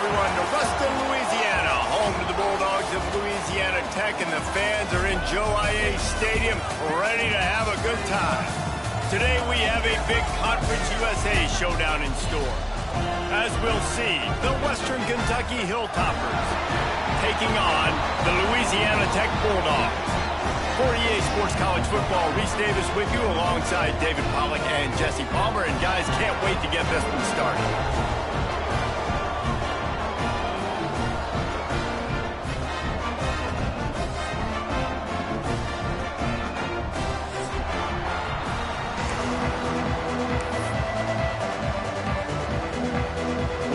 everyone to Ruston, Louisiana, home to the Bulldogs of Louisiana Tech, and the fans are in Joe IA Stadium ready to have a good time. Today we have a big Conference USA showdown in store. As we'll see, the Western Kentucky Hilltoppers taking on the Louisiana Tech Bulldogs. For EA Sports College Football, Reese Davis with you alongside David Pollack and Jesse Palmer. And guys, can't wait to get this one started.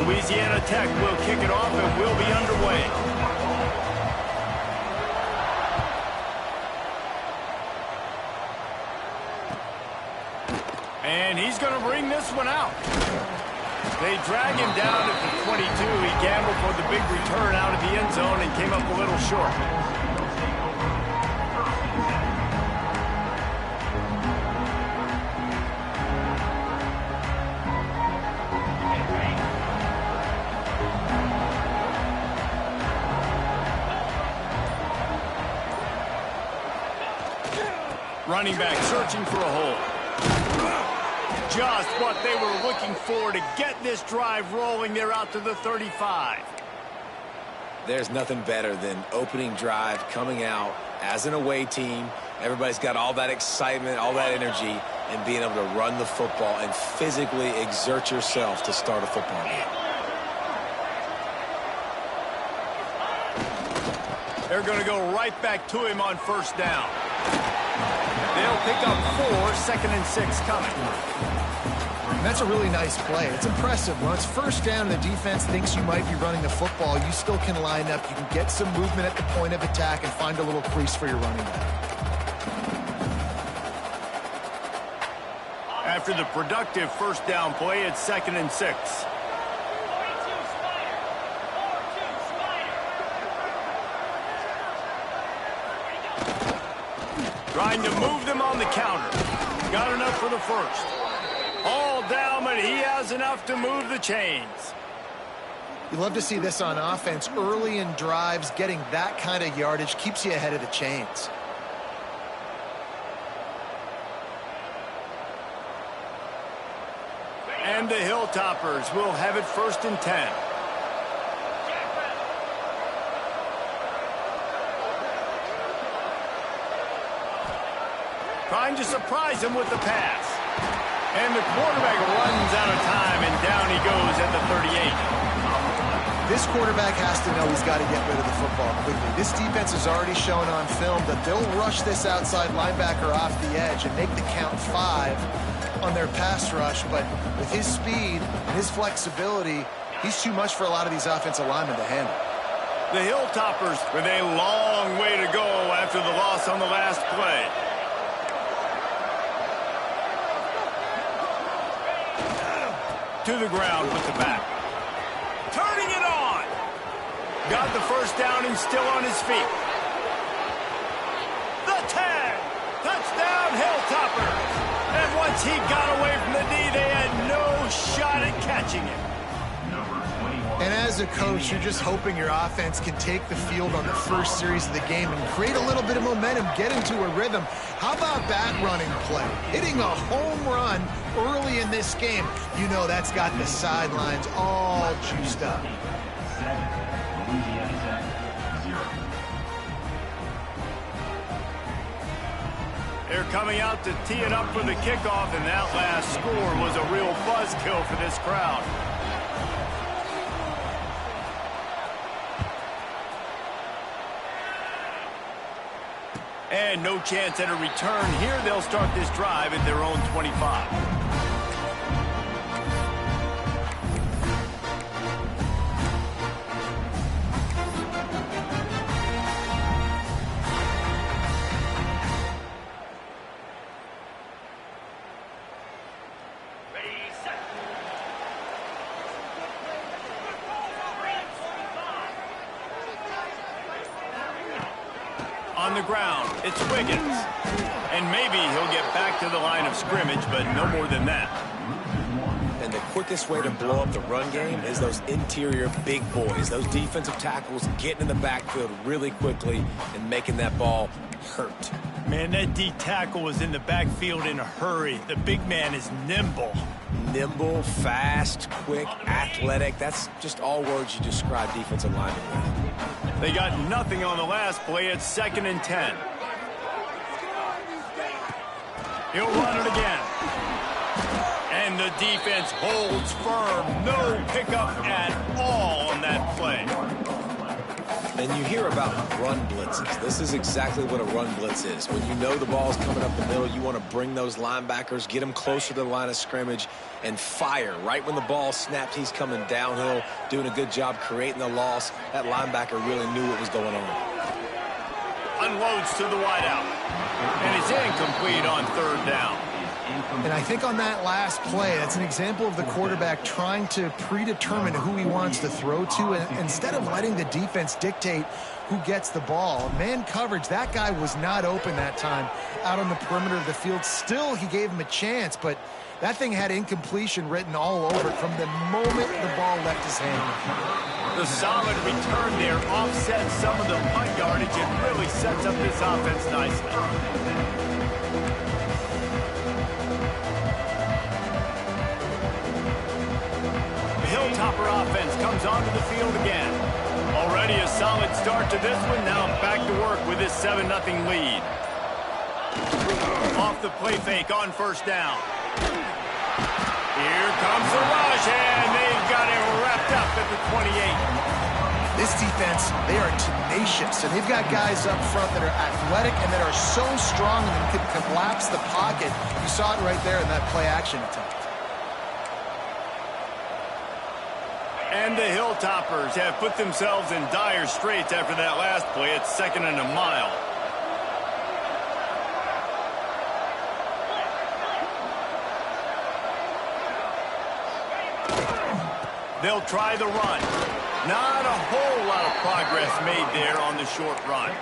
Louisiana Tech will kick it off and we'll be underway. And he's going to bring this one out. They drag him down at the 22. He gambled for the big return out of the end zone and came up a little short. Running back searching for a hole. Just what they were looking for to get this drive rolling. They're out to the 35. There's nothing better than opening drive, coming out as an away team. Everybody's got all that excitement, all that energy, and being able to run the football and physically exert yourself to start a football game. They're going to go right back to him on first down. They'll pick up 4, 2nd and 6 coming. And that's a really nice play. It's impressive. When it's first down and the defense thinks you might be running the football, you still can line up. You can get some movement at the point of attack and find a little crease for your running back. After the productive first down play, it's 2nd and 6. Trying to move them on the counter. Got enough for the first. All down, but he has enough to move the chains. You love to see this on offense. Early in drives, getting that kind of yardage keeps you ahead of the chains. And the Hilltoppers will have it 1st and 10. Trying to surprise him with the pass. And the quarterback runs out of time, and down he goes at the 38. This quarterback has to know he's got to get rid of the football quickly. This defense has already shown on film that they'll rush this outside linebacker off the edge and make the count 5 on their pass rush. But with his speed and his flexibility, he's too much for a lot of these offensive linemen to handle. The Hilltoppers with a long way to go after the loss on the last play. To the ground with the back. Turning it on. Got the first down and still on his feet. The 10. Touchdown, Hilltoppers. And once he got away from the D, they had no shot at catching him. And as a coach, you're just hoping your offense can take the field on the first series of the game and create a little bit of momentum, get into a rhythm. How about that running play? Hitting a home run early in this game. You know that's got the sidelines all juiced up. They're coming out to tee it up for the kickoff, and that last score was a real buzzkill for this crowd. And no chance at a return here. They'll start this drive at their own 25. On the ground, it's Wiggins. And maybe he'll get back to the line of scrimmage, but no more than that. And And the quickest way to blow up the run game is those interior big boys, those defensive tackles getting in the backfield really quickly and making that ball hurt. Man, that D tackle was in the backfield in a hurry. The big man is nimble. Nimble, fast, quick, athletic. That's just all words you describe defensive linemen with. They got nothing on the last play. It's 2nd and 10. He'll run it again. And the defense holds firm. No pickup at all on that play. And you hear about run blitzes. This is exactly what a run blitz is. When you know the ball's coming up the middle, you want to bring those linebackers, get them closer to the line of scrimmage, and fire. Right when the ball snaps, he's coming downhill, doing a good job creating the loss. That linebacker really knew what was going on. Unloads to the wideout. And it's incomplete on 3rd down. And I think on that last play, that's an example of the quarterback trying to predetermine who he wants to throw to, and instead of letting the defense dictate who gets the ball. Man coverage, that guy was not open that time out on the perimeter of the field. Still, he gave him a chance, but that thing had incompletion written all over it from the moment the ball left his hand. The solid return there offsets some of the punt yardage and really sets up this offense nicely. Hilltopper offense comes onto the field again. Already a solid start to this one. Now back to work with this 7-0 lead. Off the play fake on 1st down. Here comes the rush, and they've got it wrapped up at the 28. This defense, they are tenacious, and they've got guys up front that are athletic and that are so strong and can collapse the pocket. You saw it right there in that play action attempt. And the Hilltoppers have put themselves in dire straits after that last play. It's 2nd and a mile. They'll try the run. Not a whole lot of progress made there on the short run.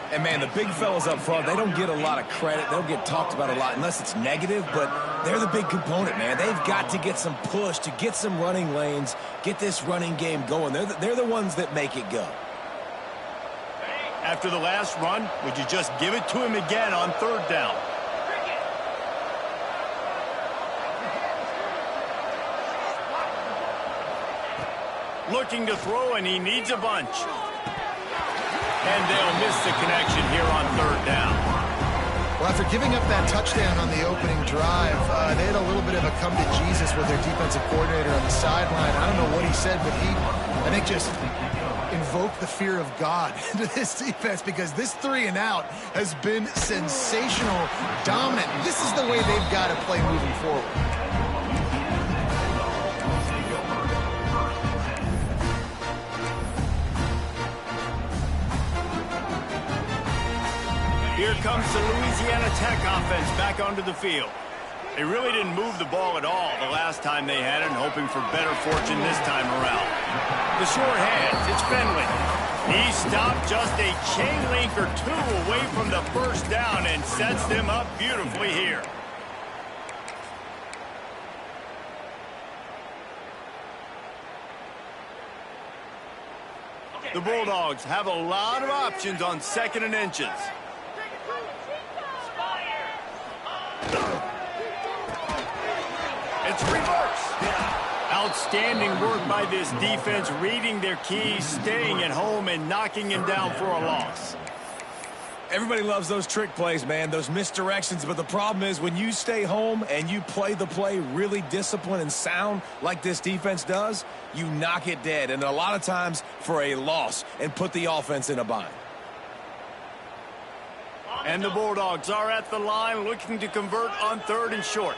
And, man, the big fellas up front, they don't get a lot of credit. They'll get talked about a lot unless it's negative, but they're the big component, man. They've got to get some push to get some running lanes, get this running game going. They're the ones that make it go. After the last run, would you just give it to him again on 3rd down? Looking to throw, and he needs a bunch. And they'll miss the connection here on 3rd down. Well, after giving up that touchdown on the opening drive, they had a little bit of a come to Jesus with their defensive coordinator on the sideline. I don't know what he said, but he, I think, just invoked the fear of God into this defense, because this 3 and out has been sensational, dominant. This is the way they've got to play moving forward. Here comes the Louisiana Tech offense back onto the field. They really didn't move the ball at all the last time they had it, and hoping for better fortune this time around. The short hands, it's Finley. He stopped just a chain link or 2 away from the 1st down and sets them up beautifully here. The Bulldogs have a lot of options on 2nd and inches. It's reverse. Outstanding work by this defense, reading their keys, staying at home, and knocking him down for a loss. Everybody loves those trick plays, man, those misdirections, but the problem is when you stay home and you play the play really disciplined and sound like this defense does, you knock it dead, and a lot of times for a loss, and put the offense in a bind. And the Bulldogs are at the line looking to convert on 3rd and short.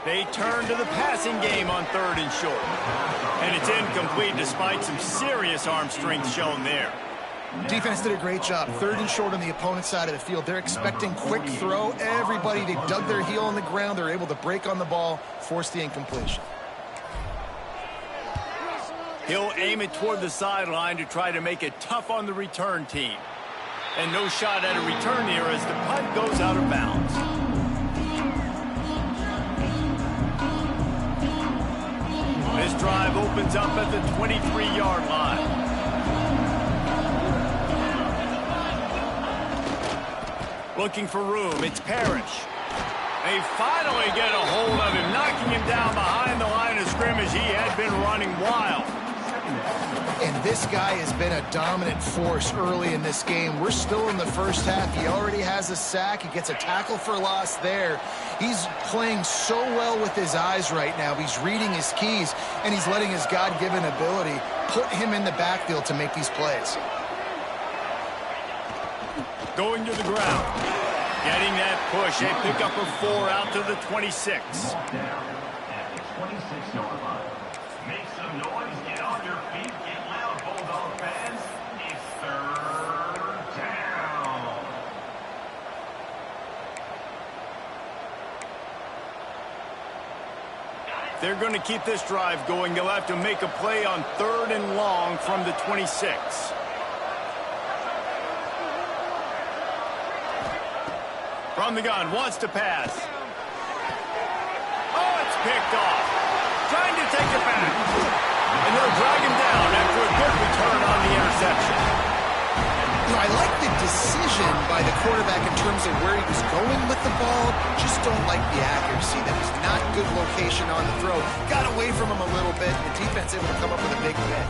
They turn to the passing game on 3rd and short. And it's incomplete despite some serious arm strength shown there. Defense did a great job. 3rd and short on the opponent's side of the field. They're expecting quick throw. Everybody, they dug their heel on the ground. They're able to break on the ball, force the incompletion. He'll aim it toward the sideline to try to make it tough on the return team. And no shot at a return here as the punt goes out of bounds. opens up at the 23-yard line. Looking for room, it's Parrish. They finally get a hold of him, knocking him down behind the line of scrimmage. He had been running wild. And this guy has been a dominant force early in this game. We're still in the first half. He already has a sack. He gets a tackle for loss there. He's playing so well with his eyes right now. He's reading his keys, and he's letting his God-given ability put him in the backfield to make these plays. Going to the ground. Getting that push. A pickup of 4 out to the 26. Make some noise. Get on your feet. Get loud, Bulldog fans. It's 3rd down. They're going to keep this drive going. They'll have to make a play on 3rd and long from the 26. From the gun, wants to pass. Oh, it's picked off. Trying to take it back. And they'll drag him down after a good return on the interception. I like the decision by the quarterback in terms of where he was going with the ball. Just don't like the accuracy. That was not good location on the throw. Got away from him a little bit. The defense able to come up with a big hit.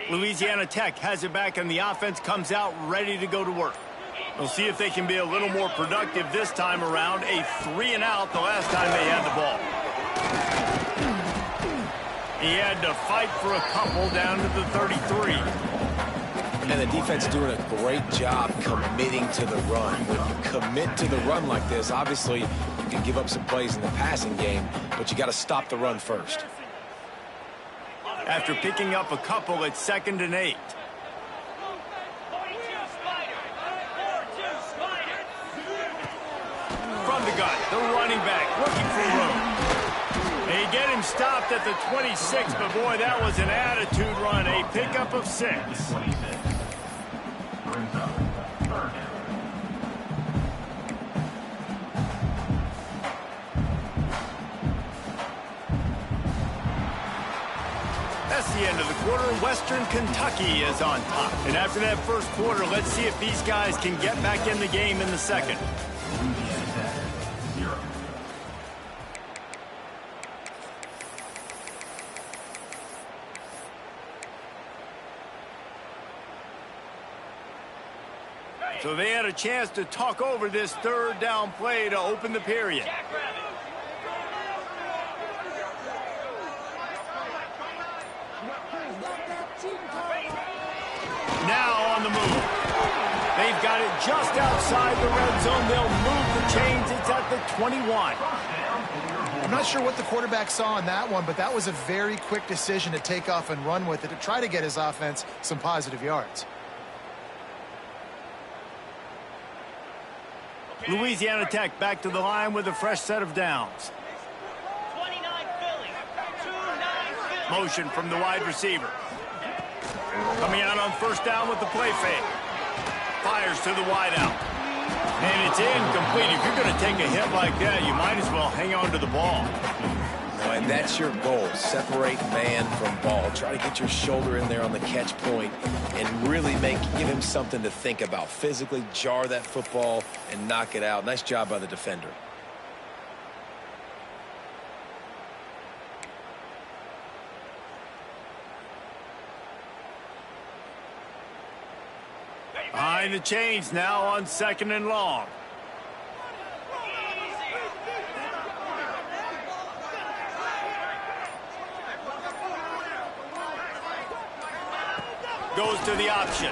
Louisiana Tech has it back, and the offense comes out ready to go to work. We'll see if they can be a little more productive this time around. A 3-and-out the last time they had the ball. He had to fight for a couple down to the 33. And the defense doing a great job committing to the run. When you commit to the run like this, obviously you can give up some plays in the passing game, but you got to stop the run first. After picking up a couple, it's 2nd and 8. From the gun, the running back looking for room. They get him stopped at the 26, but boy, that was an attitude run. A pickup of 6. That's the end of the quarter. Western Kentucky is on top. And after that first quarter, let's see if these guys can get back in the game in the second. So they had a chance to talk over this 3rd down play to open the period. Now on the move. They've got it just outside the red zone. They'll move the chains. It's at the 21. I'm not sure what the quarterback saw on that one, but that was a very quick decision to take off and run with it to try to get his offense some positive yards. Louisiana Tech back to the line with a fresh set of downs. Motion from the wide receiver. Coming out on 1st down with the play fake. Fires to the wideout. And it's incomplete. If you're going to take a hit like that, you might as well hang on to the ball. And that's your goal. Separate man from ball. Try to get your shoulder in there on the catch point and really give him something to think about. Physically jar that football and knock it out. Nice job by the defender. Behind the chains now on 2nd and long. Goes to the option.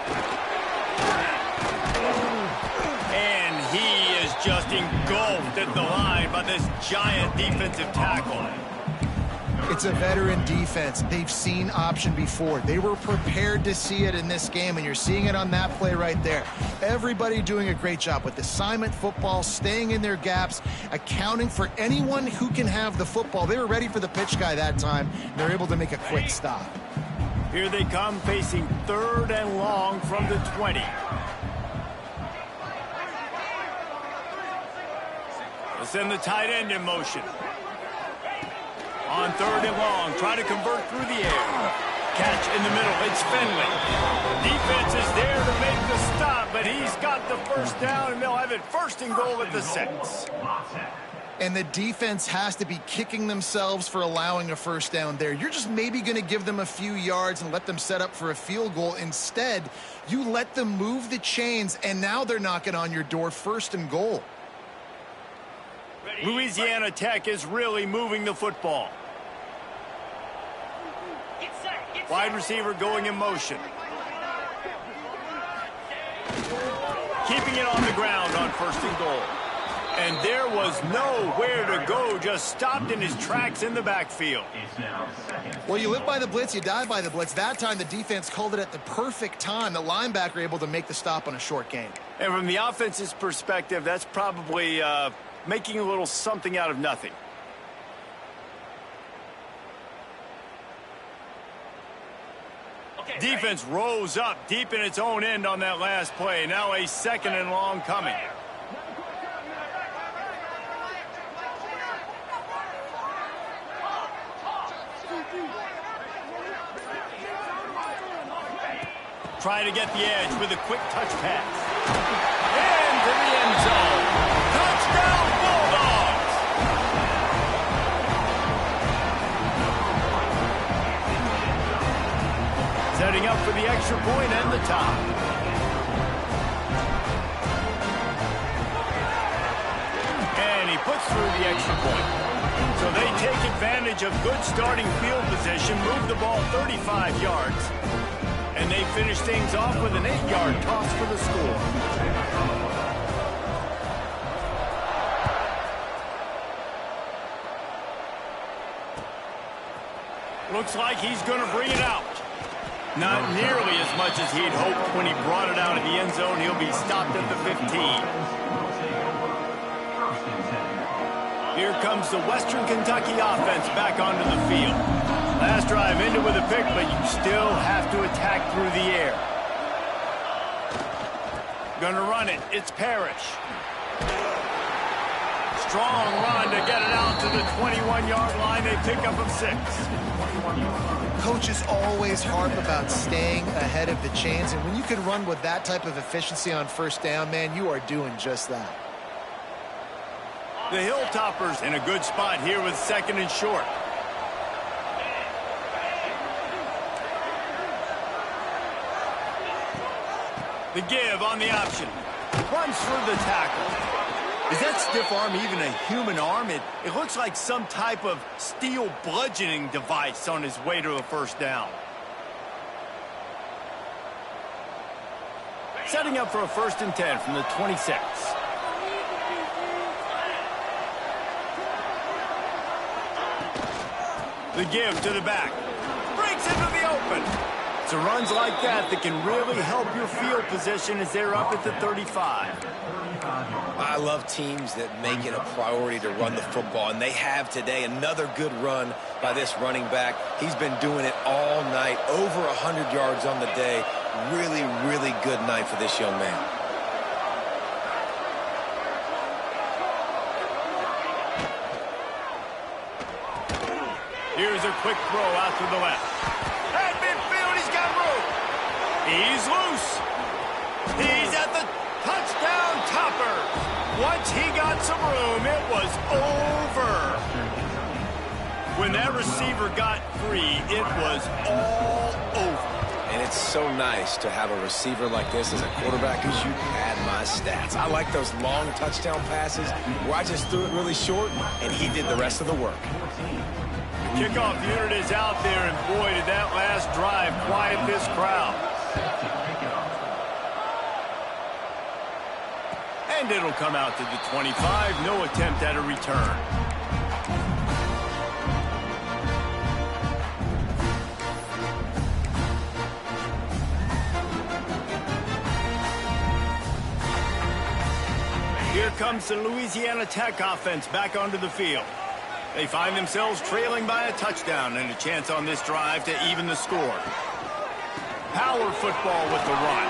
And he is just engulfed at the line by this giant defensive tackle. It's a veteran defense. They've seen option before. They were prepared to see it in this game, and you're seeing it on that play right there. Everybody doing a great job with assignment football, staying in their gaps, accounting for anyone who can have the football. They were ready for the pitch guy that time. They're able to make a quick stop. Here they come, facing 3rd and long from the 20. They'll send the tight end in motion. On 3rd and long, try to convert through the air. Catch in the middle, it's Finley. Defense is there to make the stop, but he's got the first down, and they'll have it 1st and goal at the 6. And the defense has to be kicking themselves for allowing a first down there. You're just maybe going to give them a few yards and let them set up for a field goal. Instead, you let them move the chains, and now they're knocking on your door, 1st and goal. Louisiana Tech is really moving the football. Wide receiver going in motion. Keeping it on the ground on 1st and goal. And there was nowhere to go, just stopped in his tracks in the backfield. Well, you live by the blitz, you die by the blitz. That time the defense called it at the perfect time. The linebacker able to make the stop on a short gain. And from the offense's perspective, that's probably making a little something out of nothing. Defense rose up deep in its own end on that last play. Now a 2nd and long coming. Trying to get the edge with a quick touch pass. Into the end zone. Touchdown, Bulldogs! Setting up for the extra point and the tie. And he puts through the extra point. So they take advantage of good starting field position, move the ball 35 yards. And they finish things off with an 8-yard toss for the score. Looks like he's going to bring it out. Not nearly as much as he'd hoped when he brought it out of the end zone. He'll be stopped at the 15. Here comes the Western Kentucky offense back onto the field. Last drive ended with a pick, but you still have to attack through the air. Gonna run it. It's Parrish. Strong run to get it out to the 21-yard line. They pick up of 6. Coaches always harp about staying ahead of the chains, and when you can run with that type of efficiency on 1st down, man, you are doing just that. The Hilltoppers in a good spot here with 2nd and short. The give on the option. Runs through the tackle. Is that stiff arm even a human arm? It looks like some type of steel bludgeoning device on his way to a 1st down. Setting up for a 1st and 10 from the 26. The give to the back. Breaks into the open. So runs like that can really help your field position as they're up at the 35. I love teams that make it a priority to run the football, and they have today. Another good run by this running back. He's been doing it all night, over 100 yards on the day. Really, really good night for this young man. Here's a quick throw out to the left. At midfield, he's got room. He's loose. He's at the touchdown topper. Once he got some room, it was over. When that receiver got free, it was all over. And it's so nice to have a receiver like this as a quarterback because you had my stats. I like those long touchdown passes where I just threw it really short, and he did the rest of the work. Kickoff unit is out there, and boy, did that last drive quiet this crowd. And it'll come out to the 25. No attempt at a return. comes the Louisiana Tech offense back onto the field. They find themselves trailing by a touchdown and a chance on this drive to even the score. Power football with the run.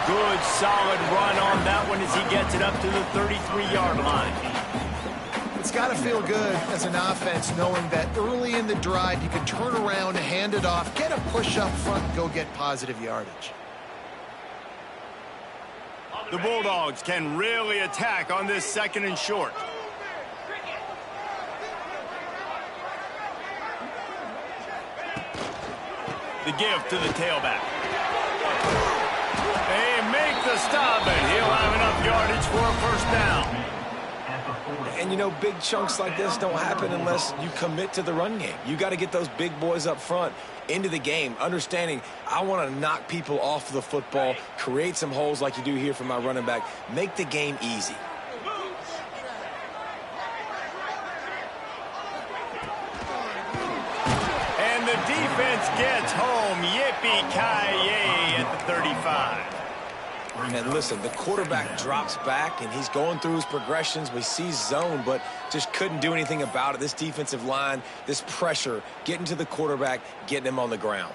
Good, solid run on that one as he gets it up to the 33-yard line. It's got to feel good as an offense knowing that early in the drive you can turn around, hand it off, get a push up front, and go get positive yardage. The Bulldogs can really attack on this 2nd and short. The give to the tailback. They make the stop, and he'll have enough yardage for a first down. And, you know, big chunks like this don't happen unless you commit to the run game. You got to get those big boys up front into the game, understanding I want to knock people off the football, create some holes like you do here for my running back, make the game easy. And the defense gets home. Yippee-ki-yay at the 35. And listen, the quarterback drops back, and he's going through his progressions. We see zone, but just couldn't do anything about it. This defensive line, this pressure, getting to the quarterback, getting him on the ground.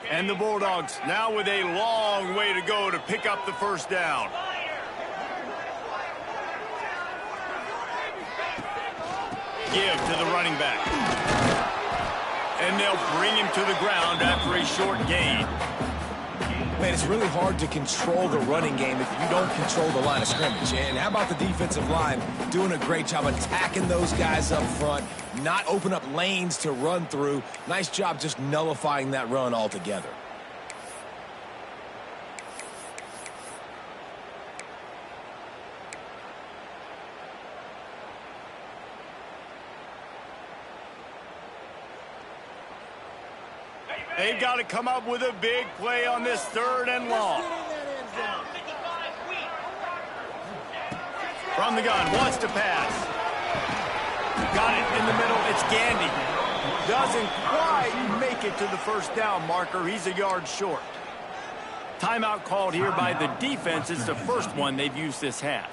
And the Bulldogs now with a long way to go to pick up the first down. Give to the running back. And they'll bring him to the ground after a short gain. Man, it's really hard to control the running game if you don't control the line of scrimmage. And how about the defensive line doing a great job attacking those guys up front, not open up lanes to run through. Nice job just nullifying that run altogether. They've got to come up with a big play on this 3rd and long. From the gun, wants to pass. Got it in the middle, it's Gandy. Doesn't quite make it to the first down marker. He's a yard short. Timeout called here by the defense. It's the first one they've used this half.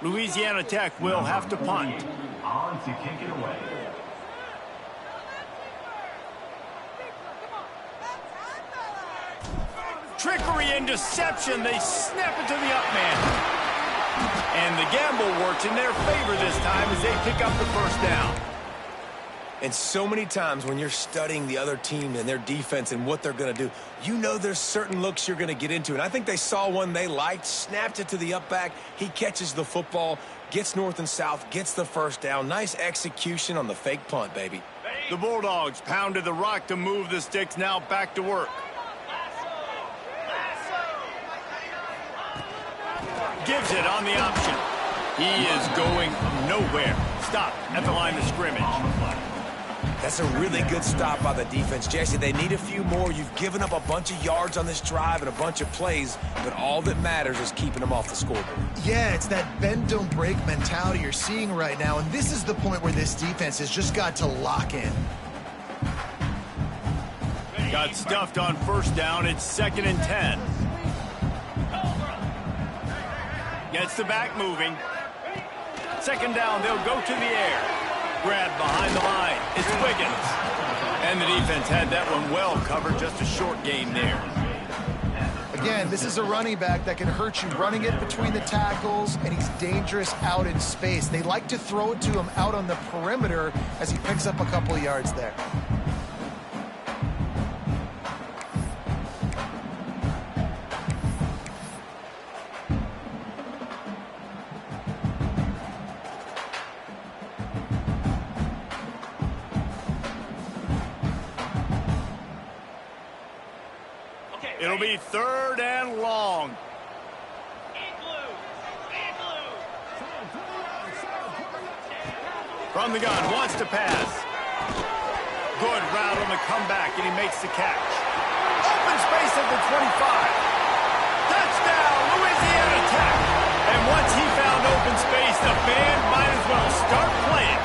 Louisiana Tech will have to punt. On to kick it away. Trickery and deception. They snap it to the up man. And the gamble works in their favor this time as they pick up the first down. And so many times when you're studying the other team and their defense and what they're going to do, you know there's certain looks you're going to get into. And I think they saw one they liked, snapped it to the up back. He catches the football, gets north and south, gets the first down. Nice execution on the fake punt, baby. The Bulldogs pounded the rock to move the sticks, now back to work. Gives it on the option. He is going nowhere. Stop at the line of scrimmage. That's a really good stop by the defense, Jesse. They need a few more. You've given up a bunch of yards on this drive and a bunch of plays, but all that matters is keeping them off the scoreboard. Yeah, it's that bend, don't break mentality you're seeing right now, and this is the point where this defense has just got to lock in. Got stuffed on first down. It's 2nd and 10. Gets the back moving. 2nd down, they'll go to the air. Grab behind the line. It's Wiggins. And the defense had that one well covered. Just a short gain there. Again, this is a running back that can hurt you running it between the tackles, and he's dangerous out in space. They like to throw it to him out on the perimeter as he picks up a couple yards there. It'll be 3rd and long. From the gun, wants to pass. Good route on the comeback, and he makes the catch. Open space at the 25. Touchdown, Louisiana Tech. And once he found open open space. The band might as well start playing.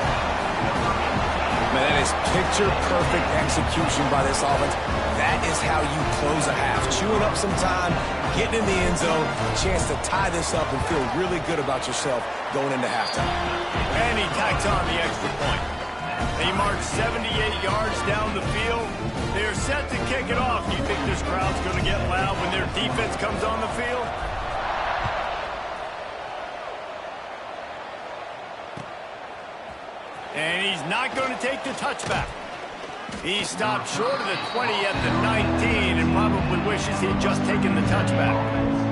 Man, that is picture-perfect execution by this offense. That is how you close a half. Chewing up some time, getting in the end zone, a chance to tie this up and feel really good about yourself going into halftime. And he tacks on the extra point. They march 78 yards down the field. They're set to kick it off. Do you think this crowd's going to get loud when their defense comes on the field? And he's not going to take the touchback. He stopped short of the 20 at the 19 and probably wishes he'd just taken the touchback.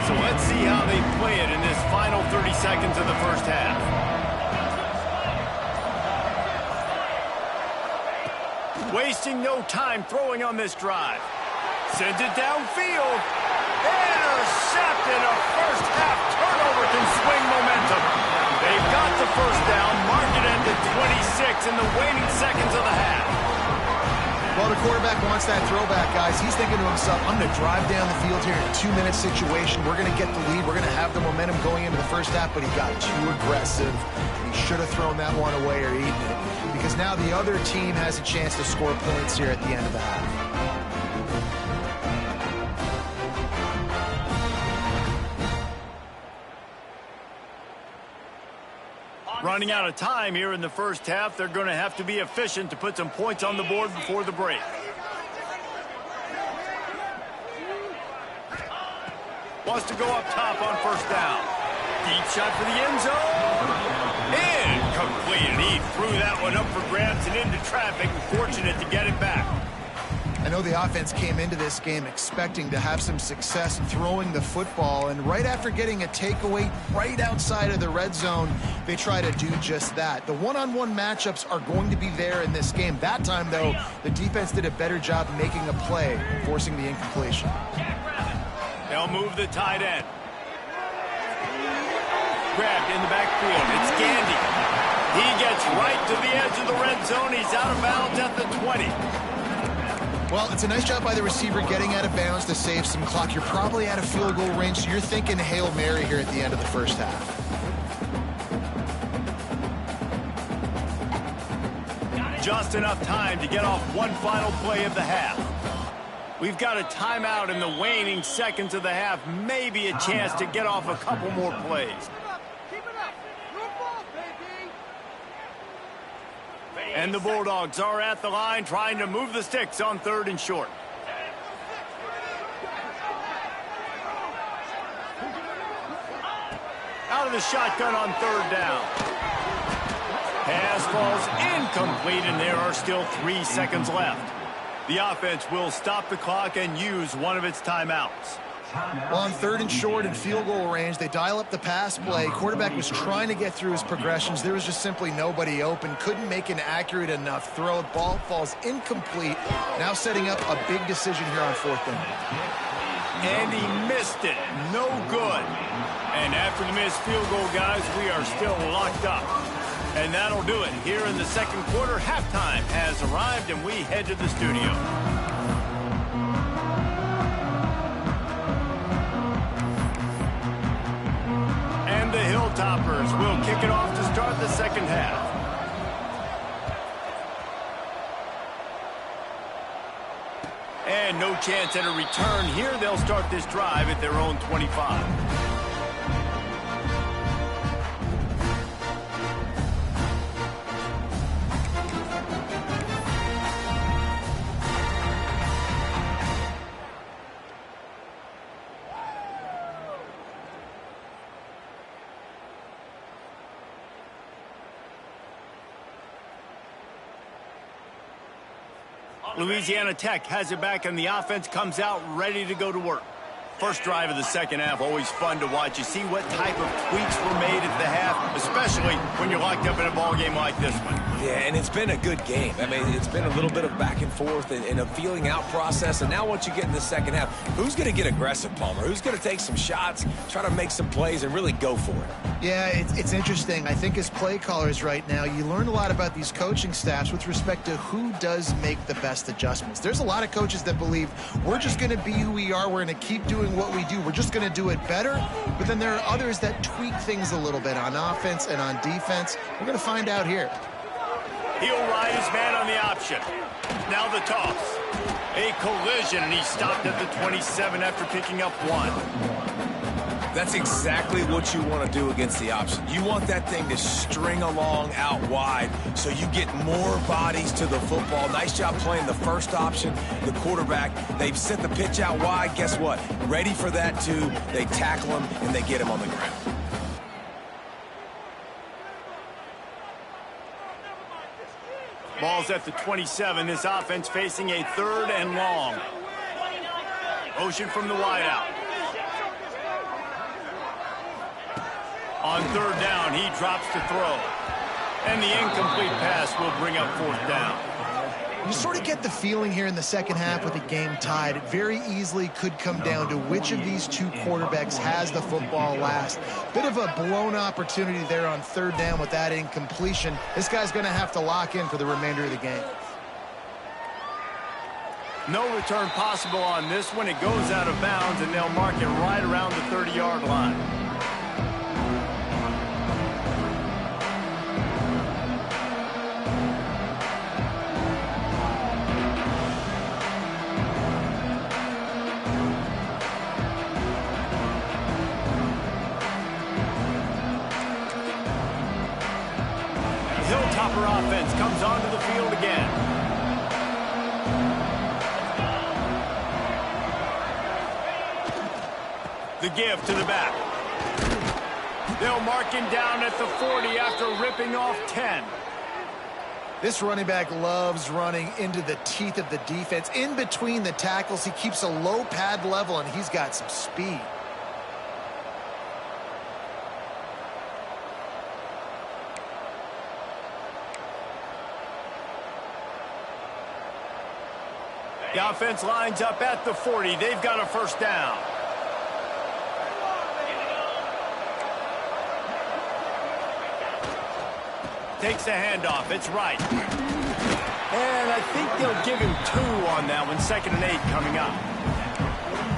So let's see how they play it in this final 30 seconds of the first half. Wasting no time throwing on this drive. Sends it downfield. Intercepted. A first half turnover can swing momentum. They've got the first down. Mark it at the 26 in the waning seconds of the half. Well, the quarterback wants that throwback, guys. He's thinking to himself, I'm going to drive down the field here in a 2-minute situation. We're going to get the lead. We're going to have the momentum going into the first half, but he got too aggressive. He should have thrown that one away or eaten it, because now the other team has a chance to score points here at the end of the half. Running out of time here in the first half. They're going to have to be efficient to put some points on the board before the break. Wants to go up top on first down. Deep shot for the end zone. Incomplete. He threw that one up for grabs and into traffic. Fortunate to get it back. I know the offense came into this game expecting to have some success throwing the football, and right after getting a takeaway right outside of the red zone, they try to do just that. The one-on-one matchups are going to be there in this game. That time, though, the defense did a better job making a play, forcing the incompletion. They'll move the tight end. Grabbed in the backfield. It's Gandy. He gets right to the edge of the red zone. He's out of bounds at the 20. Well, it's a nice job by the receiver getting out of bounds to save some clock. You're probably out of field goal range, so you're thinking Hail Mary here at the end of the first half. Just enough time to get off one final play of the half. We've got a timeout in the waning seconds of the half. Maybe a chance to get off a couple more plays. And the Bulldogs are at the line trying to move the sticks on 3rd and short. Out of the shotgun on 3rd down. Pass falls incomplete, and there are still 3 seconds left. The offense will stop the clock and use one of its timeouts. Well, on 3rd and short and field goal range, they dial up the pass play. Quarterback was trying to get through his progressions. There was just simply nobody open. Couldn't make an accurate enough throw. Ball falls incomplete. Now setting up a big decision here on 4th down. And he missed it. No good. And after the missed field goal, guys, we are still locked up. And that'll do it. Here in the second quarter, halftime has arrived, and we head to the studio. And the Hilltoppers will kick it off to start the second half. And no chance at a return here. They'll start this drive at their own 25. Louisiana Tech has it back, and the offense comes out ready to go to work. First drive of the second half, always fun to watch. You see what type of tweaks were made at the half, especially when you're locked up in a ball game like this one. Yeah, and it's been a good game. I mean, it's been a little bit of back and forth and a feeling out process. And now once you get in the second half, who's going to get aggressive, Palmer? Who's going to take some shots, try to make some plays, and really go for it? Yeah, it's interesting. I think as play callers right now, you learn a lot about these coaching staffs with respect to who does make the best adjustments. There's a lot of coaches that believe we're just going to be who we are. We're going to keep doing what we do. We're just going to do it better. But then there are others that tweak things a little bit on offense and on defense. We're going to find out here. He'll ride his man on the option. Now the toss. A collision, and he stopped at the 27 after picking up 1. That's exactly what you want to do against the option. You want that thing to string along out wide so you get more bodies to the football. Nice job playing the first option, the quarterback. They've sent the pitch out wide. Guess what? Ready for that, too. They tackle him, and they get him on the ground. Ball's at the 27. This offense facing a 3rd and long. Motion from the wideout. On 3rd down, he drops to throw. And the incomplete pass will bring up 4th down. You sort of get the feeling here in the second half with the game tied. It very easily could come down to which of these two quarterbacks has the football last. Bit of a blown opportunity there on 3rd down with that incompletion. This guy's going to have to lock in for the remainder of the game. No return possible on this one. It goes out of bounds, and they'll mark it right around the 30-yard line. Hilltopper offense comes onto the field again. The give to the back. They'll mark him down at the 40 after ripping off 10. This running back loves running into the teeth of the defense. In between the tackles, he keeps a low pad level, and he's got some speed. The offense lines up at the 40. They've got a 1st down. Takes the handoff. It's right. And I think they'll give him 2 on that one. 2nd and 8 coming up.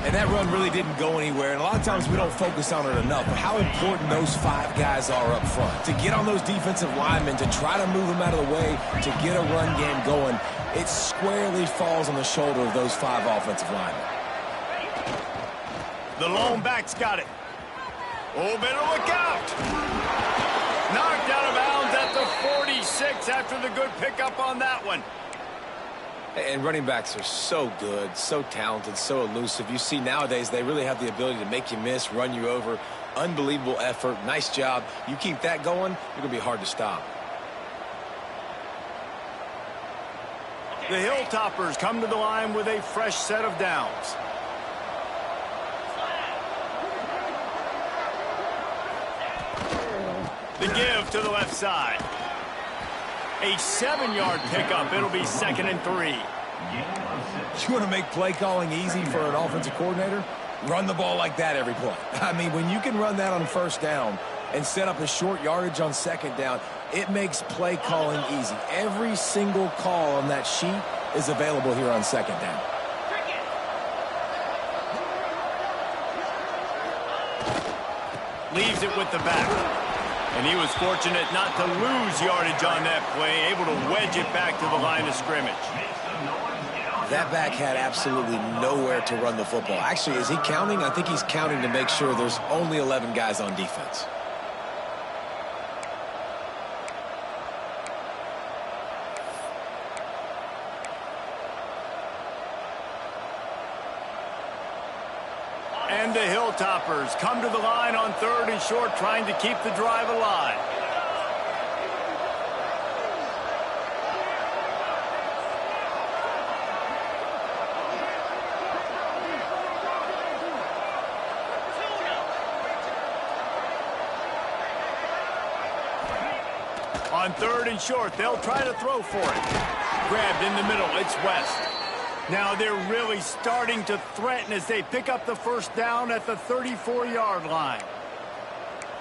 And that run really didn't go anywhere. And a lot of times we don't focus on it enough. But how important those 5 guys are up front. To get on those defensive linemen, to try to move them out of the way, to get a run game going, it squarely falls on the shoulder of those 5 offensive linemen. The lone back's got it. Oh, better look out. Knocked out of bounds at the 46 after the good pickup on that one. And running backs are so good, so talented, so elusive. You see nowadays they really have the ability to make you miss, run you over. Unbelievable effort. Nice job. You keep that going, you're going to be hard to stop. The Hilltoppers come to the line with a fresh set of downs. The give to the left side. A 7-yard pickup. It'll be 2nd and 3. You want to make play calling easy for an offensive coordinator? Run the ball like that every play. I mean, when you can run that on 1st down and set up a short yardage on 2nd down, it makes play calling easy. Every single call on that sheet is available here on 2nd down. Leaves it with the back. And he was fortunate not to lose yardage on that play, able to wedge it back to the line of scrimmage. That back had absolutely nowhere to run the football. Actually, is he counting? I think he's counting to make sure there's only 11 guys on defense. And the Hilltoppers come to the line on 3rd and short, trying to keep the drive alive. On 3rd and short, they'll try to throw for it. Grabbed in the middle, it's West. Now they're really starting to threaten as they pick up the first down at the 34-yard line.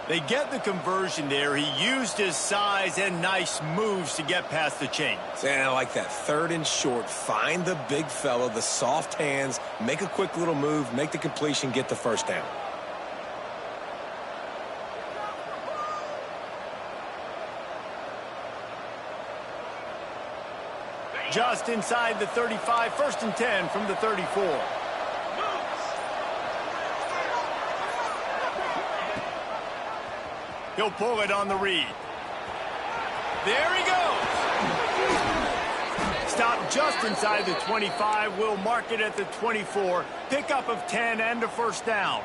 They get the conversion there. He used his size and nice moves to get past the chains. And I like that. 3rd and short. Find the big fella, the soft hands, make a quick little move, make the completion, get the first down. Just inside the 35, 1st and 10 from the 34. He'll pull it on the read. There he goes. Stop just inside the 25. We'll mark it at the 24. Pickup of 10 and a first down.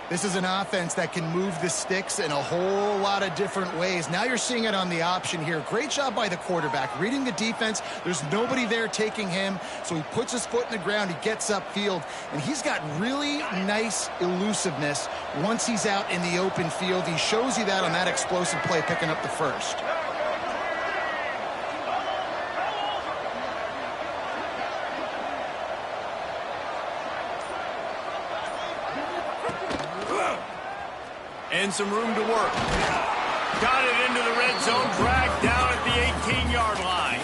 This is an offense that can move the sticks in a whole lot of different ways. Now you're seeing it on the option here. Great job by the quarterback. Reading the defense, there's nobody there taking him, so he puts his foot in the ground, he gets upfield, and he's got really nice elusiveness once he's out in the open field. He shows you that on that explosive play, picking up the first. And some room to work. Got it into the red zone, dragged down at the 18-yard line.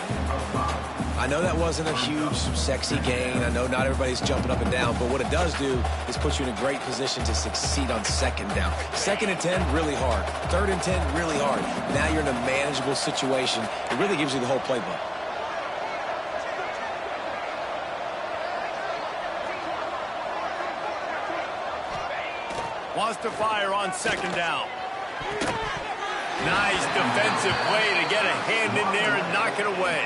I know that wasn't a huge, sexy gain. I know not everybody's jumping up and down, but what it does do is put you in a great position to succeed on 2nd down. 2nd and 10, really hard. 3rd and 10, really hard. Now you're in a manageable situation. It really gives you the whole playbook. Wants to fire on 2nd down. Nice defensive play to get a hand in there and knock it away.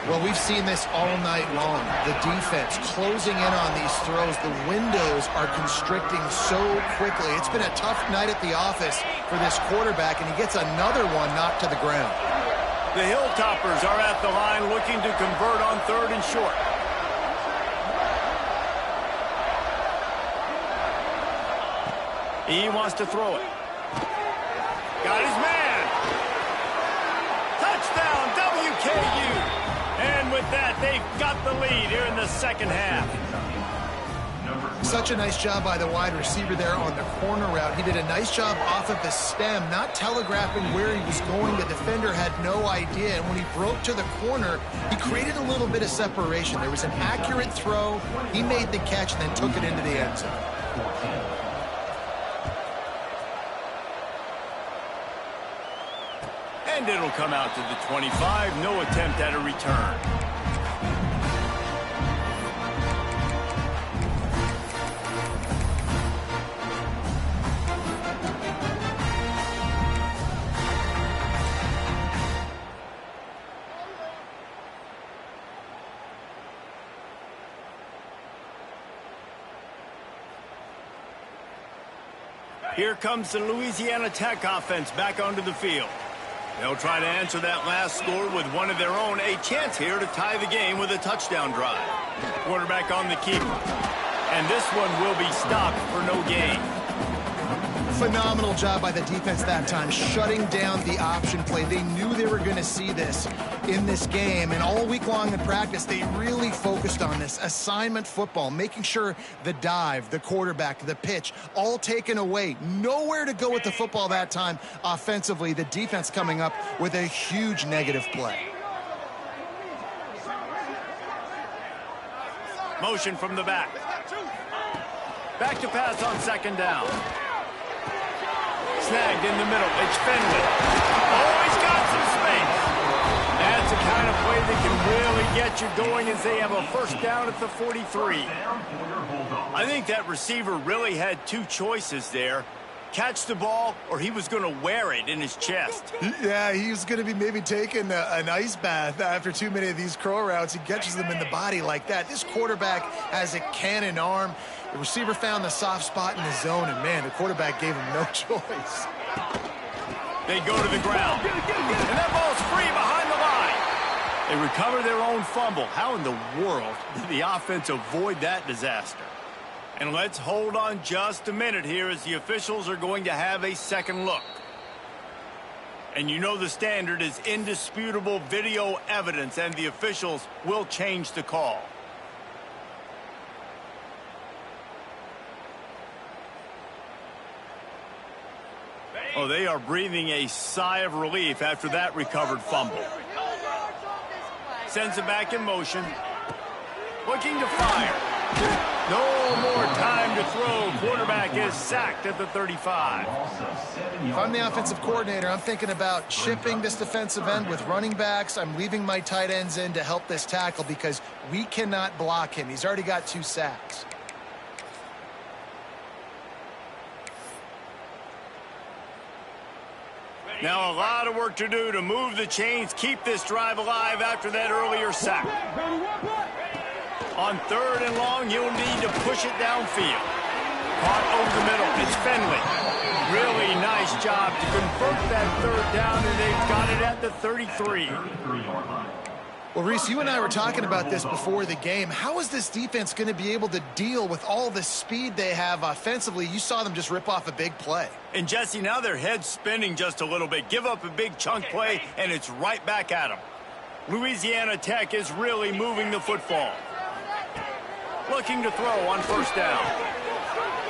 Well, we've seen this all night long. The defense closing in on these throws. The windows are constricting so quickly. It's been a tough night at the office for this quarterback, and he gets another one knocked to the ground. The Hilltoppers are at the line looking to convert on 3rd and short. He wants to throw it. Got his man. Touchdown, WKU. And with that, they've got the lead here in the 2nd half. Such a nice job by the wide receiver there on the corner route. He did a nice job off of the stem, not telegraphing where he was going. The defender had no idea. And when he broke to the corner, he created a little bit of separation. There was an accurate throw. He made the catch and then took it into the end zone. And it'll come out to the 25. No attempt at a return. Here comes the Louisiana Tech offense back onto the field. They'll try to answer that last score with one of their own. A chance here to tie the game with a touchdown drive. Quarterback on the keeper. And this one will be stopped for no gain. Phenomenal job by the defense that time, shutting down the option play. They knew they were going to see this in this game, and all week long in practice, they really focused on this assignment football, making sure the dive, the quarterback, the pitch, all taken away. Nowhere to go with the football that time offensively. The defense coming up with a huge negative play. Motion from the back. Back to pass on 2nd down. Snagged in the middle. It's Finley. Oh, he's got some space. That's the kind of play that can really get you going as they have a first down at the 43. I think that receiver really had two choices there. Catch the ball, or he was going to wear it in his chest. Yeah, he was going to be maybe taking an ice bath after too many of these curl routes. He catches them in the body like that. This quarterback has a cannon arm. The receiver found the soft spot in the zone, and, man, the quarterback gave him no choice. They go to the ground, and that ball's free behind the line. They recover their own fumble. How in the world did the offense avoid that disaster? And let's hold on just a minute here as the officials are going to have a second look. And you know the standard is indisputable video evidence, and the officials will change the call. Oh, they are breathing a sigh of relief after that recovered fumble. Sends it back in motion. Looking to fire. No more time to throw. Quarterback is sacked at the 35. If I'm the offensive coordinator, I'm thinking about chipping this defensive end with running backs. I'm leaving my tight ends in to help this tackle because we cannot block him. He's already got 2 sacks. Now a lot of work to do to move the chains, keep this drive alive after that earlier sack. On 3rd and long, you'll need to push it downfield. Caught over the middle. It's Finley. Really nice job to convert that 3rd down, and they've got it at the 33. Well, Reese, you and I were talking about this before the game. How is this defense going to be able to deal with all the speed they have offensively? You saw them just rip off a big play. And, Jesse, now their head's spinning just a little bit. Give up a big chunk play, and it's right back at them. Louisiana Tech is really moving the football. Looking to throw on 1st down.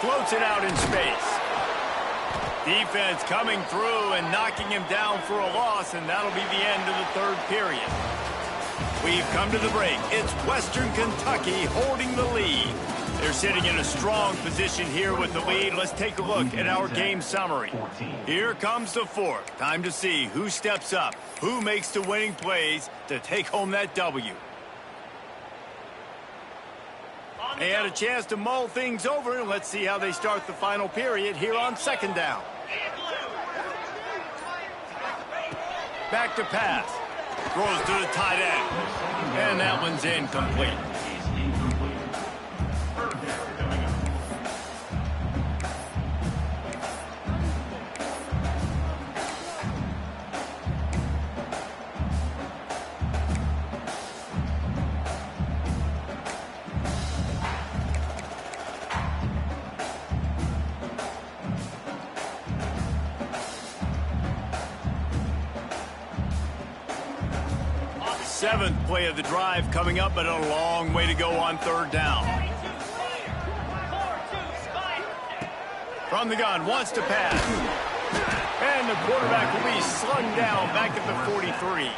Floats it out in space. Defense coming through and knocking him down for a loss, and that'll be the end of the 3rd period. We've come to the break. It's Western Kentucky holding the lead. They're sitting in a strong position here with the lead. Let's take a look at our game summary. Here comes the 4th. Time to see who steps up, who makes the winning plays to take home that W. They had a chance to mull things over, and let's see how they start the final period here on 2nd down. Back to pass. Throws to the tight end. And that one's incomplete. Seventh play of the drive coming up, but a long way to go on 3rd down. From the gun, wants to pass. And the quarterback will be slung down back at the 43.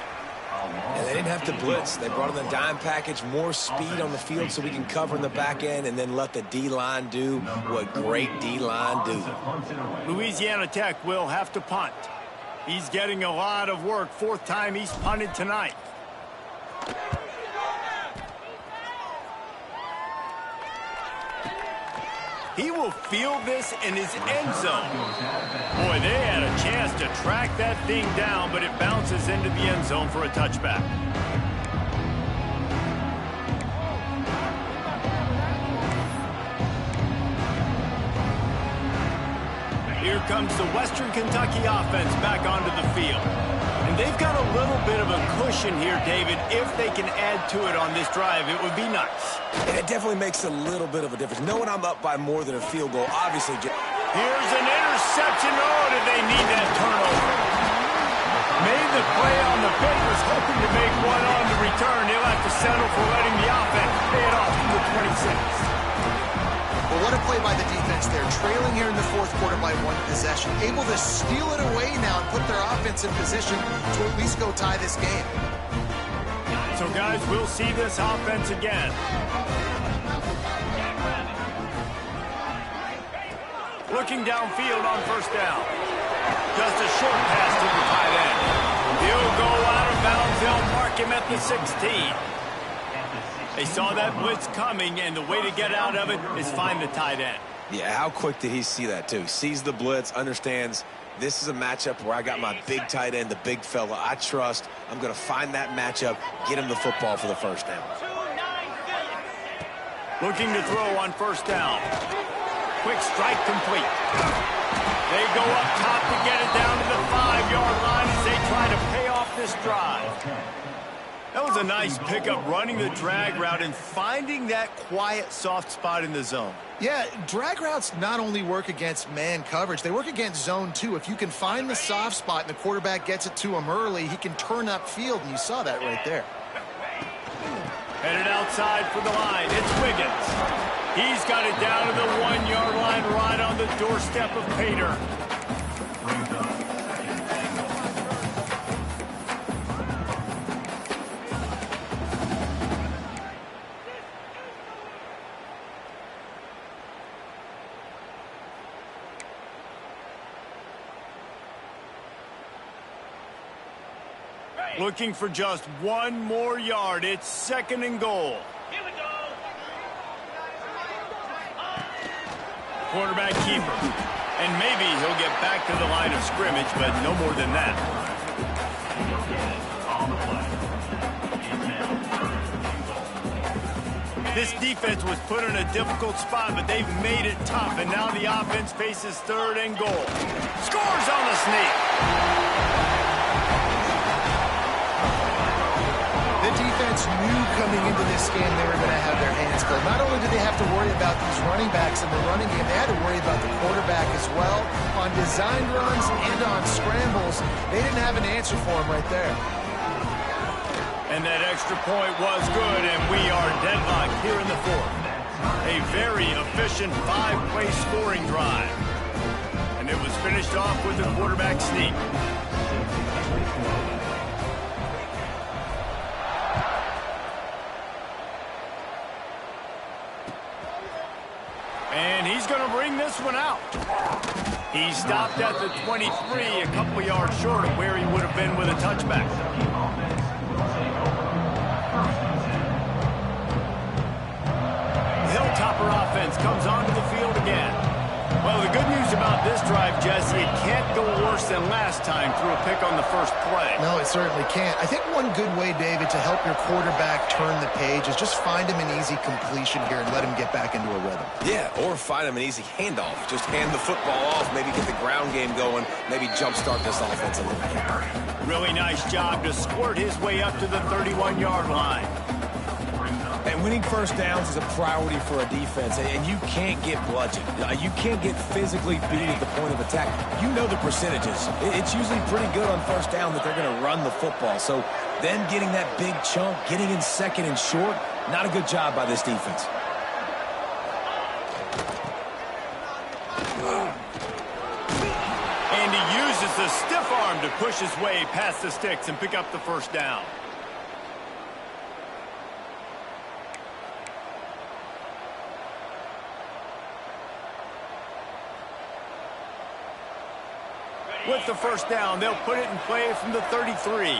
And they didn't have to blitz. They brought in the dime package, more speed on the field so we can cover in the back end and then let the D-line do what great D-line do. Louisiana Tech will have to punt. He's getting a lot of work. 4th time he's punted tonight. He will field this in his end zone. Boy, they had a chance to track that thing down, but it bounces into the end zone for a touchback. Here comes the Western Kentucky offense back onto the field. And they've got a little bit of a cushion here, David. If they can add to it on this drive, it would be nice. And it definitely makes a little bit of a difference. Knowing I'm up by more than a field goal, obviously. Here's an interception. Oh, did they need that turnover? Made the play on the fake, was hoping to make one on the return. He'll have to settle for letting the offense pay it off to the 26. Well, what a play by the defense there. Trailing here in the 4th quarter by 1 possession. Able to steal it away now and put their offense in position to at least go tie this game. So, guys, we'll see this offense again. Looking downfield on 1st down. Just a short pass to the tight end. He'll go out of bounds. They'll mark him at the 16. They saw that blitz coming, and the way to get out of it is find the tight end. Yeah, how quick did he see that, too? Sees the blitz, understands this is a matchup where I got my big tight end, the big fella I trust. I'm going to find that matchup, get him the football for the 1st down. Looking to throw on 1st down. Quick strike complete. They go up top to get it down to the 5-yard line as they try to pay off this drive. That was a nice pickup, running the drag route and finding that quiet, soft spot in the zone. Yeah, drag routes not only work against man coverage, they work against zone too. If you can find the soft spot and the quarterback gets it to him early, he can turn upfield, and you saw that right there. Headed outside for the line, it's Wiggins. He's got it down to the 1-yard line, right on the doorstep of Pater. Looking for just one more yard. It's 2nd and goal. Here we go. Quarterback keeper. And maybe he'll get back to the line of scrimmage, but no more than that. This defense was put in a difficult spot, but they've made it tough. And now the offense faces 3rd and goal. Scores on the sneak. The defense knew coming into this game they were going to have their hands full. Not only did they have to worry about these running backs in the running game, they had to worry about the quarterback as well. On design runs and on scrambles, they didn't have an answer for him right there. And that extra point was good, and we are deadlocked here in the 4th. A very efficient 5-play scoring drive. And it was finished off with the quarterback sneak. And he's going to bring this one out. He stopped at the 23, a couple yards short of where he would have been with a touchback. The Hilltopper offense comes onto the field again. Well, the good news about this drive, Jesse, it can't go worse than last time through a pick on the first play. No, it certainly can't. I think one good way, David, to help your quarterback turn the page is just find him an easy completion here and let him get back into a rhythm. Yeah, or find him an easy handoff. Just hand the football off, maybe get the ground game going, maybe jumpstart this offense a little bit. Really nice job to squirt his way up to the 31-yard line. And winning first downs is a priority for a defense, and you can't get bludgeoned. You can't get physically beat at the point of attack. You know the percentages. It's usually pretty good on first down that they're going to run the football. So then getting that big chunk, getting in 2nd and short, not a good job by this defense. And he uses the stiff arm to push his way past the sticks and pick up the first down. With the first down, they'll put it in play from the 33.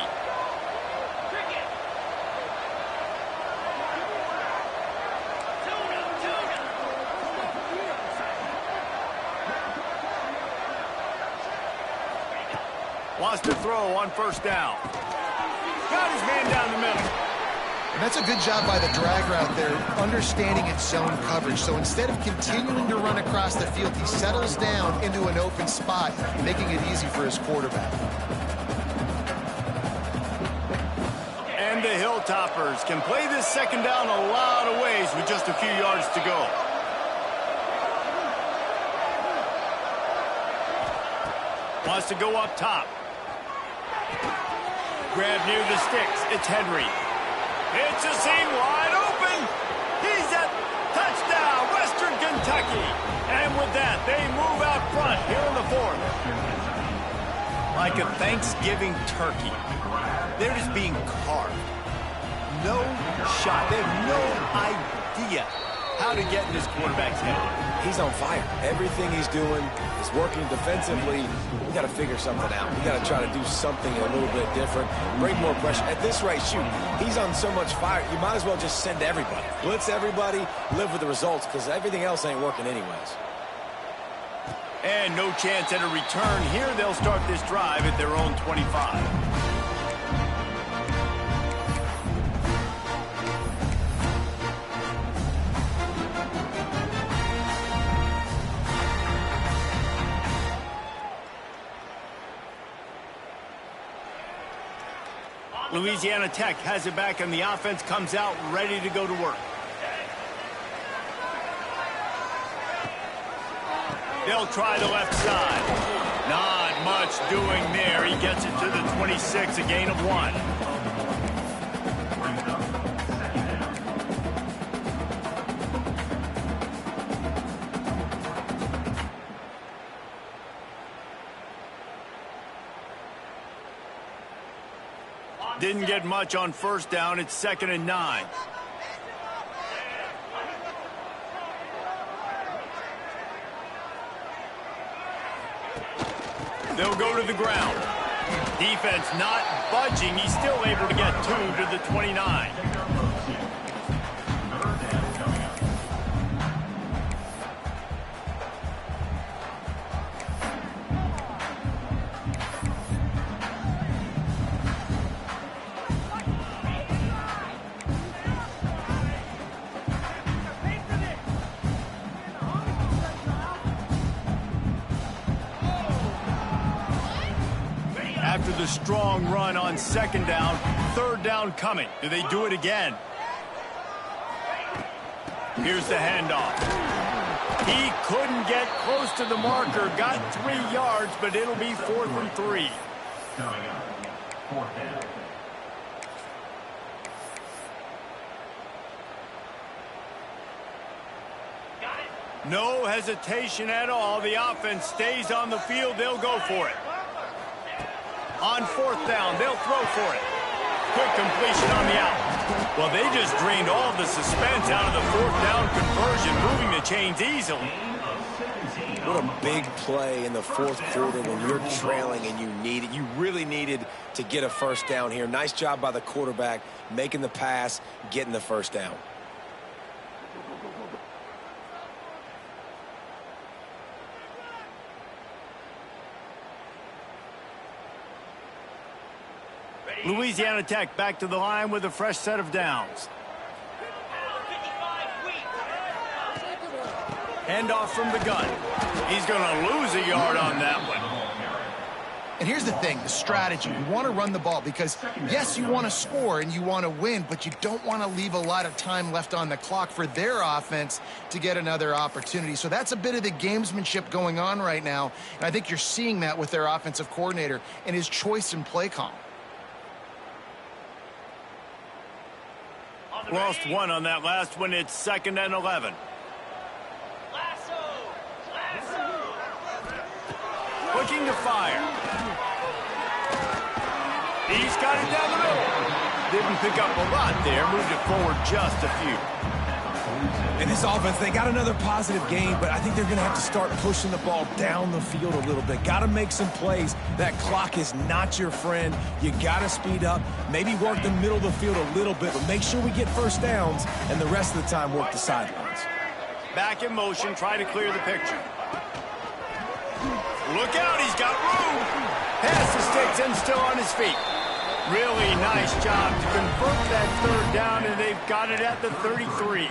Wants to throw on first down. Got his man down the middle. And that's a good job by the drag route there, understanding its zone coverage. So instead of continuing to run across the field, he settles down into an open spot, making it easy for his quarterback. And the Hilltoppers can play this 2nd down a lot of ways with just a few yards to go. Wants to go up top. Grab near the sticks. It's Henry. It's a seam wide open. He's at touchdown, Western Kentucky. And with that, they move out front here in the 4th. Like a Thanksgiving turkey. They're just being carved. No shot. They have no idea how to get in this quarterback's head. He's on fire. Everything he's doing is working defensively. We got to figure something out. We got to try to do something a little bit different, bring more pressure. At this rate, shoot, he's on so much fire, you might as well just send everybody. Blitz everybody, live with the results, because everything else ain't working anyways. And no chance at a return here. They'll start this drive at their own 25. Louisiana Tech has it back, and the offense comes out ready to go to work. They'll try the left side. Not much doing there. He gets it to the 26, a gain of 1. Didn't get much on first down. It's 2nd and 9. They'll go to the ground. Defense not budging. He's still able to get 2 to the 29. After the strong run on 2nd down, 3rd down coming. Do they do it again? Here's the handoff. He couldn't get close to the marker. Got 3 yards, but it'll be 4th and 3. Coming up, 4th down. No hesitation at all. The offense stays on the field. They'll go for it. On 4th down, they'll throw for it. Quick completion on the out. Well, they just drained all the suspense out of the 4th down conversion, moving the chains easily. What a big play in the 4th quarter when you're trailing and you really needed to get a first down here. Nice job by the quarterback, making the pass, getting the first down. Louisiana Tech back to the line with a fresh set of downs. Handoff from the gun. He's going to lose a yard on that one. And here's the thing, the strategy. You want to run the ball because, yes, you want to score and you want to win, but you don't want to leave a lot of time left on the clock for their offense to get another opportunity. So that's a bit of the gamesmanship going on right now, and I think you're seeing that with their offensive coordinator and his choice in play call. Lost 1 on that last one. It's 2nd and 11. Looking to fire. He's got it down the middle. Didn't pick up a lot there. Moved it forward just a few. In this offense, they got another positive game, but I think they're going to have to start pushing the ball down the field a little bit. Got to make some plays. That clock is not your friend. You got to speed up, maybe work the middle of the field a little bit, but make sure we get first downs, and the rest of the time work the sidelines. Back in motion, try to clear the picture. Look out, he's got room. Pass the sticks and still on his feet. Really nice job to convert that 3rd down, and they've got it at the 33.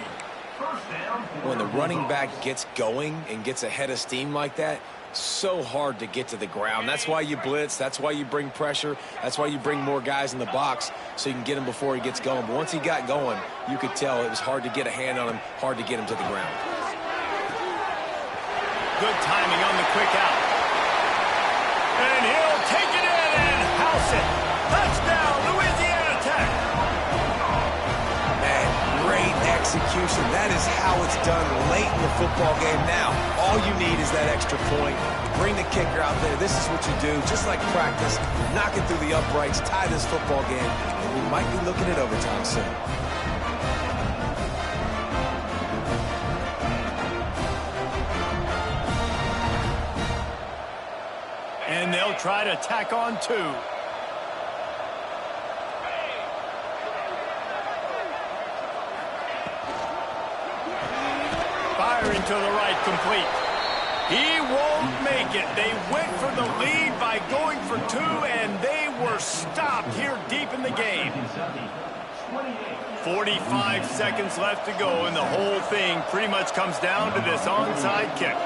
When the running back gets going and gets ahead of steam like that, so hard to get to the ground. That's why you blitz. That's why you bring pressure. That's why you bring more guys in the box so you can get him before he gets going. But once he got going, you could tell it was hard to get a hand on him, hard to get him to the ground. Good timing on the quick out. And he'll take it in and house it. Touchdown, Louisiana Tech. Man, great execution. That is how it's done late in the football game. Now, all you need is that extra point. Bring the kicker out there. This is what you do. Just like practice, knock it through the uprights, tie this football game, and we might be looking at overtime soon. And they'll try to tack on 2. Firing to the right, complete. He won't make it. They went for the lead by going for 2, and they were stopped here deep in the game. 45 seconds left to go, and the whole thing pretty much comes down to this onside kick.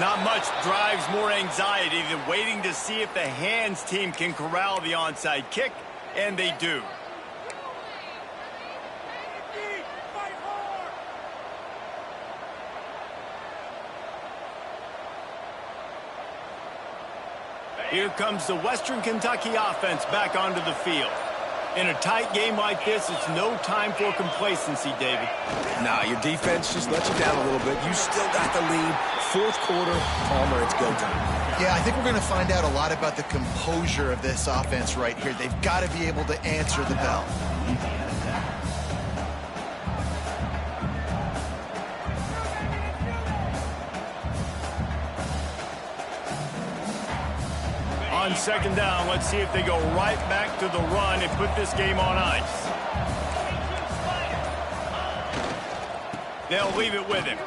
Not much drives more anxiety than waiting to see if the hands team can corral the onside kick, and they do. Here comes the Western Kentucky offense back onto the field. In a tight game like this, it's no time for complacency, David. Nah, your defense just let you down a little bit. You still got the lead. Fourth quarter, Palmer, it's go time. Yeah, I think we're going to find out a lot about the composure of this offense right here. They've got to be able to answer the bell. On second down, let's see if they go right back to the run and put this game on ice. They'll leave it with him.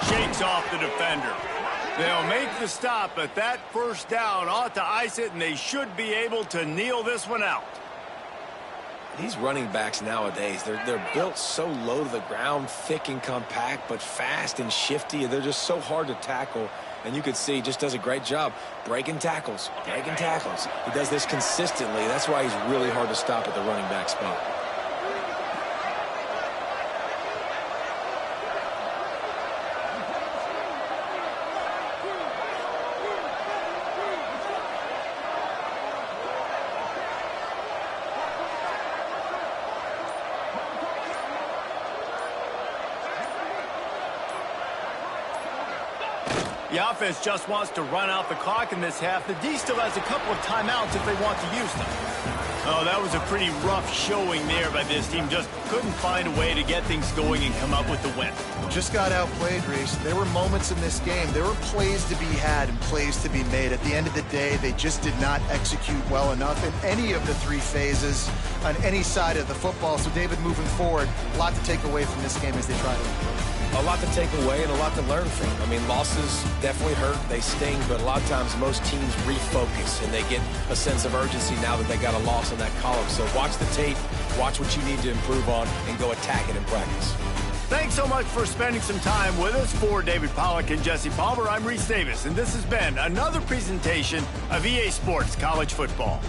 Shakes off the defender. They'll make the stop, but that first down ought to ice it, and they should be able to kneel this one out. These running backs nowadays, they're built so low to the ground, thick and compact, but fast and shifty. They're just so hard to tackle. And you could see he just does a great job breaking tackles, breaking tackles. He does this consistently. That's why he's really hard to stop at the running back spot. The offense just wants to run out the clock in this half. The D still has a couple of timeouts if they want to use them. Oh, that was a pretty rough showing there by this team. Just couldn't find a way to get things going and come up with the win. Just got outplayed, Reese. There were moments in this game. There were plays to be had and plays to be made. At the end of the day, they just did not execute well enough in any of the three phases on any side of the football. So, David, moving forward, a lot to take away from this game as they try to improve. A lot to take away and a lot to learn from. I mean, losses definitely hurt. They sting, but a lot of times most teams refocus and they get a sense of urgency now that they got a loss in that column. So watch the tape, watch what you need to improve on, and go attack it in practice. Thanks so much for spending some time with us. For David Pollack and Jesse Palmer, I'm Reese Davis, and this has been another presentation of EA Sports College Football.